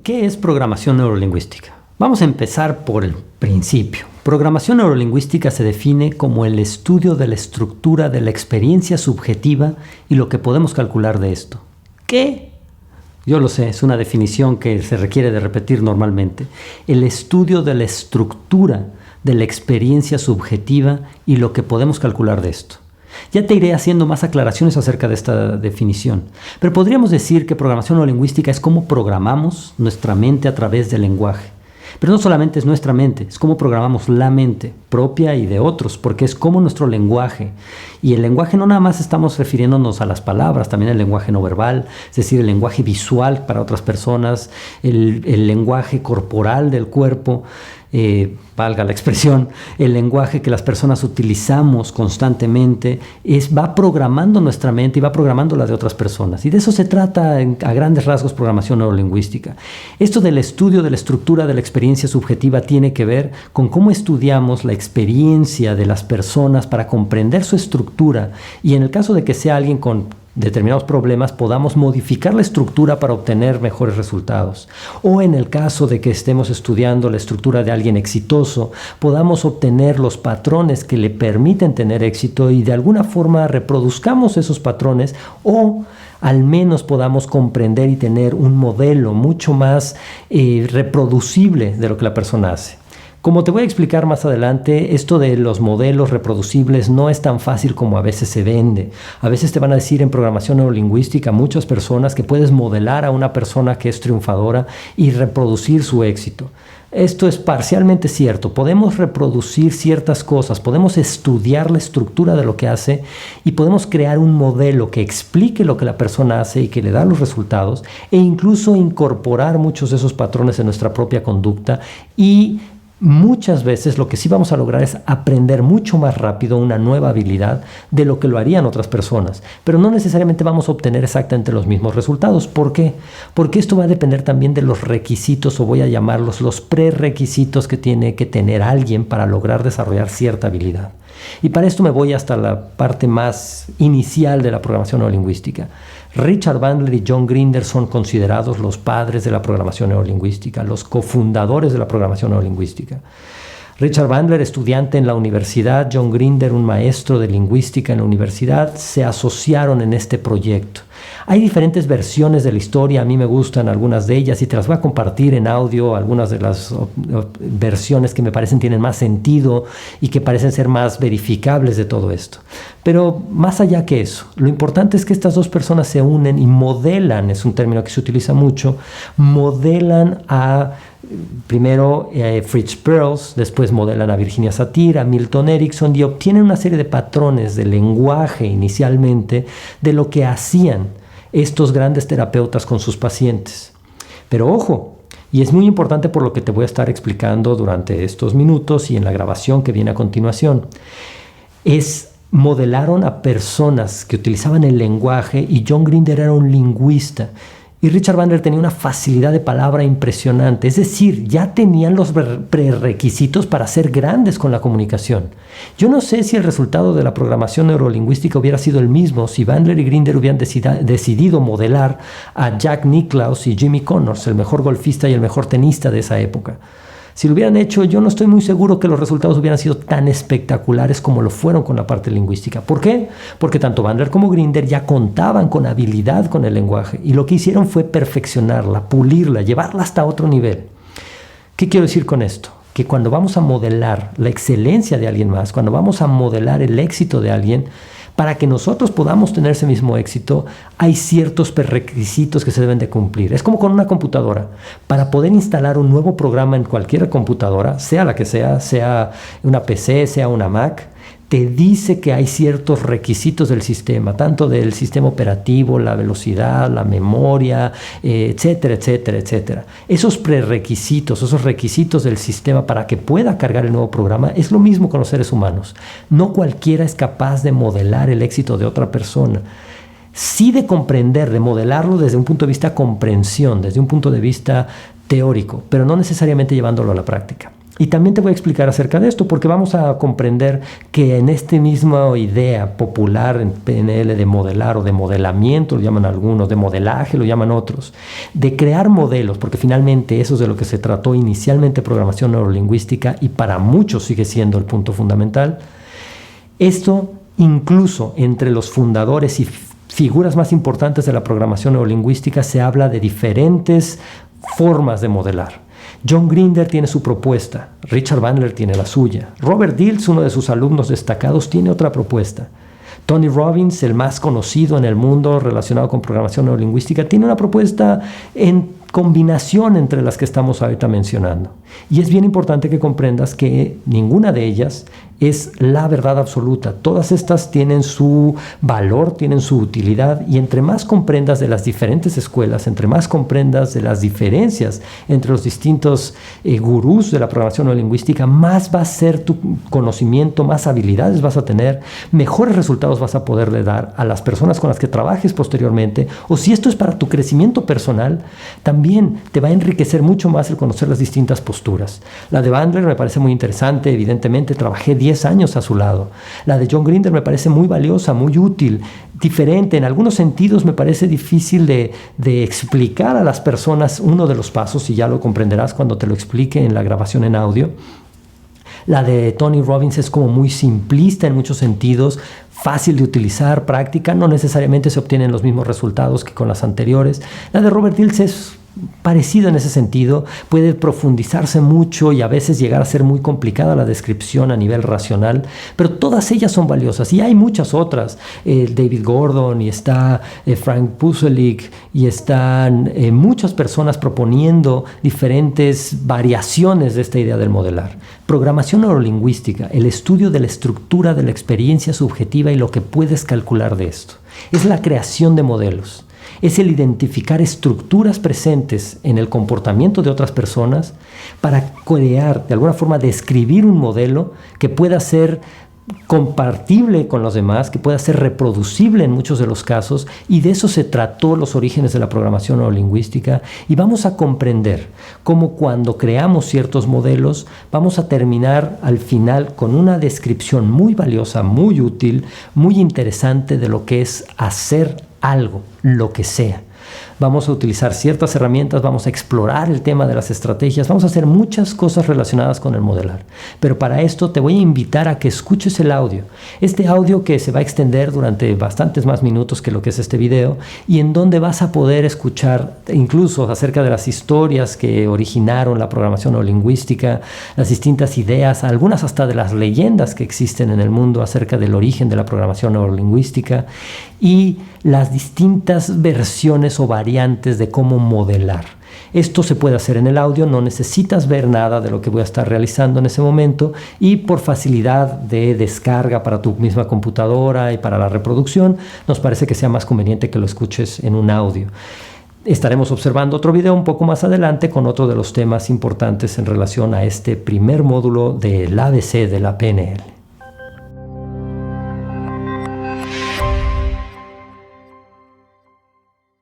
¿Qué es programación neurolingüística? Vamos a empezar por el principio. Programación neurolingüística se define como el estudio de la estructura de la experiencia subjetiva y lo que podemos calcular de esto. ¿Qué? Yo lo sé, es una definición que se requiere de repetir normalmente. El estudio de la estructura de la experiencia subjetiva y lo que podemos calcular de esto. Ya te iré haciendo más aclaraciones acerca de esta definición, pero podríamos decir que programación neurolingüística es cómo programamos nuestra mente a través del lenguaje. Pero no solamente es nuestra mente, es cómo programamos la mente propia y de otros, porque es como nuestro lenguaje. Y el lenguaje no nada más estamos refiriéndonos a las palabras, también el lenguaje no verbal, es decir, el lenguaje visual para otras personas, el lenguaje corporal del cuerpo, valga la expresión, el lenguaje que las personas utilizamos constantemente, va programando nuestra mente y va programando la de otras personas. Y de eso se trata a grandes rasgos programación neurolingüística. Esto del estudio de la estructura de la experiencia subjetiva tiene que ver con cómo estudiamos la experiencia de las personas para comprender su estructura y en el caso de que sea alguien con determinados problemas, podamos modificar la estructura para obtener mejores resultados. O en el caso de que estemos estudiando la estructura de alguien exitoso, podamos obtener los patrones que le permiten tener éxito y de alguna forma reproduzcamos esos patrones o al menos podamos comprender y tener un modelo mucho más reproducible de lo que la persona hace. Como te voy a explicar más adelante, esto de los modelos reproducibles no es tan fácil como a veces se vende. A veces te van a decir en programación neurolingüística muchas personas que puedes modelar a una persona que es triunfadora y reproducir su éxito. Esto es parcialmente cierto. Podemos reproducir ciertas cosas, podemos estudiar la estructura de lo que hace y podemos crear un modelo que explique lo que la persona hace y que le da los resultados e incluso incorporar muchos de esos patrones en nuestra propia conducta y muchas veces lo que sí vamos a lograr es aprender mucho más rápido una nueva habilidad de lo que lo harían otras personas. Pero no necesariamente vamos a obtener exactamente los mismos resultados. ¿Por qué? Porque esto va a depender también de los requisitos, o voy a llamarlos los prerequisitos que tiene que tener alguien para lograr desarrollar cierta habilidad. Y para esto me voy hasta la parte más inicial de la programación neurolingüística. Richard Bandler y John Grinder son considerados los padres de la programación neurolingüística, los cofundadores de la programación neurolingüística. Richard Bandler, estudiante en la universidad, John Grinder, un maestro de lingüística en la universidad, se asociaron en este proyecto. Hay diferentes versiones de la historia, a mí me gustan algunas de ellas y te las voy a compartir en audio, algunas de las versiones que me parecen tienen más sentido y que parecen ser más verificables de todo esto. Pero más allá que eso, lo importante es que estas dos personas se unen y modelan, es un término que se utiliza mucho, modelan a primero Fritz Perls, después modelan a Virginia Satir, a Milton Erickson y obtienen una serie de patrones de lenguaje inicialmente de lo que hacían estos grandes terapeutas con sus pacientes. Pero ojo, y es muy importante por lo que te voy a estar explicando durante estos minutos y en la grabación que viene a continuación, modelaron a personas que utilizaban el lenguaje y John Grinder era un lingüista. Y Richard Bandler tenía una facilidad de palabra impresionante, es decir, ya tenían los prerequisitos para ser grandes con la comunicación. Yo no sé si el resultado de la programación neurolingüística hubiera sido el mismo si Bandler y Grinder hubieran decidido modelar a Jack Nicklaus y Jimmy Connors, el mejor golfista y el mejor tenista de esa época. Si lo hubieran hecho, yo no estoy muy seguro que los resultados hubieran sido tan espectaculares como lo fueron con la parte lingüística. ¿Por qué? Porque tanto Bandler como Grinder ya contaban con habilidad con el lenguaje y lo que hicieron fue perfeccionarla, pulirla, llevarla hasta otro nivel. ¿Qué quiero decir con esto? Que cuando vamos a modelar la excelencia de alguien más, cuando vamos a modelar el éxito de alguien, para que nosotros podamos tener ese mismo éxito, hay ciertos prerequisitos que se deben de cumplir. Es como con una computadora. Para poder instalar un nuevo programa en cualquier computadora, sea la que sea una PC, sea una Mac, te dice que hay ciertos requisitos del sistema, tanto del sistema operativo, la velocidad, la memoria, etcétera, etcétera, etcétera. Esos prerequisitos, esos requisitos del sistema para que pueda cargar el nuevo programa, es lo mismo con los seres humanos. No cualquiera es capaz de modelar el éxito de otra persona. Sí de comprender, de modelarlo desde un punto de vista comprensión, desde un punto de vista teórico, pero no necesariamente llevándolo a la práctica. Y también te voy a explicar acerca de esto, porque vamos a comprender que en esta misma idea popular en PNL de modelar o de modelamiento, lo llaman algunos, de modelaje, lo llaman otros, de crear modelos, porque finalmente eso es de lo que se trató inicialmente programación neurolingüística y para muchos sigue siendo el punto fundamental. Esto incluso entre los fundadores y figuras más importantes de la programación neurolingüística se habla de diferentes formas de modelar. John Grinder tiene su propuesta, Richard Bandler tiene la suya, Robert Dilts, uno de sus alumnos destacados, tiene otra propuesta. Tony Robbins, el más conocido en el mundo relacionado con programación neurolingüística, tiene una propuesta en combinación entre las que estamos ahorita mencionando. Y es bien importante que comprendas que ninguna de ellas es la verdad absoluta. Todas estas tienen su valor, tienen su utilidad, y entre más comprendas de las diferentes escuelas, entre más comprendas de las diferencias entre los distintos gurús de la programación neurolingüística, más va a ser tu conocimiento, más habilidades vas a tener, mejores resultados vas a poderle dar a las personas con las que trabajes posteriormente, o si esto es para tu crecimiento personal, también te va a enriquecer mucho más el conocer las distintas posturas. La de Bandler me parece muy interesante, evidentemente trabajé 10 años a su lado. La de John Grinder me parece muy valiosa, muy útil, diferente. En algunos sentidos me parece difícil de explicar a las personas uno de los pasos, y ya lo comprenderás cuando te lo explique en la grabación en audio. La de Tony Robbins es como muy simplista en muchos sentidos, fácil de utilizar, práctica, no necesariamente se obtienen los mismos resultados que con las anteriores. La de Robert Dilts es parecido en ese sentido, puede profundizarse mucho y a veces llegar a ser muy complicada la descripción a nivel racional, pero todas ellas son valiosas y hay muchas otras. David Gordon y está Frank Pucelik y están muchas personas proponiendo diferentes variaciones de esta idea del modelar. Programación neurolingüística, el estudio de la estructura de la experiencia subjetiva y lo que puedes calcular de esto. Es la creación de modelos. Es el identificar estructuras presentes en el comportamiento de otras personas para crear, de alguna forma, describir un modelo que pueda ser compartible con los demás, que pueda ser reproducible en muchos de los casos, y de eso se trató los orígenes de la programación neurolingüística. Y vamos a comprender cómo cuando creamos ciertos modelos vamos a terminar al final con una descripción muy valiosa, muy útil, muy interesante de lo que es hacer algo, lo que sea. Vamos a utilizar ciertas herramientas, vamos a explorar el tema de las estrategias, vamos a hacer muchas cosas relacionadas con el modelar. Pero para esto te voy a invitar a que escuches el audio. Este audio que se va a extender durante bastantes más minutos que lo que es este video, y en donde vas a poder escuchar incluso acerca de las historias que originaron la programación neurolingüística, las distintas ideas, algunas hasta de las leyendas que existen en el mundo acerca del origen de la programación neurolingüística y las distintas versiones o variantes de cómo modelar. Esto se puede hacer en el audio, no necesitas ver nada de lo que voy a estar realizando en ese momento, y por facilidad de descarga para tu misma computadora y para la reproducción, nos parece que sea más conveniente que lo escuches en un audio. Estaremos observando otro video un poco más adelante con otro de los temas importantes en relación a este primer módulo del ABC de la PNL.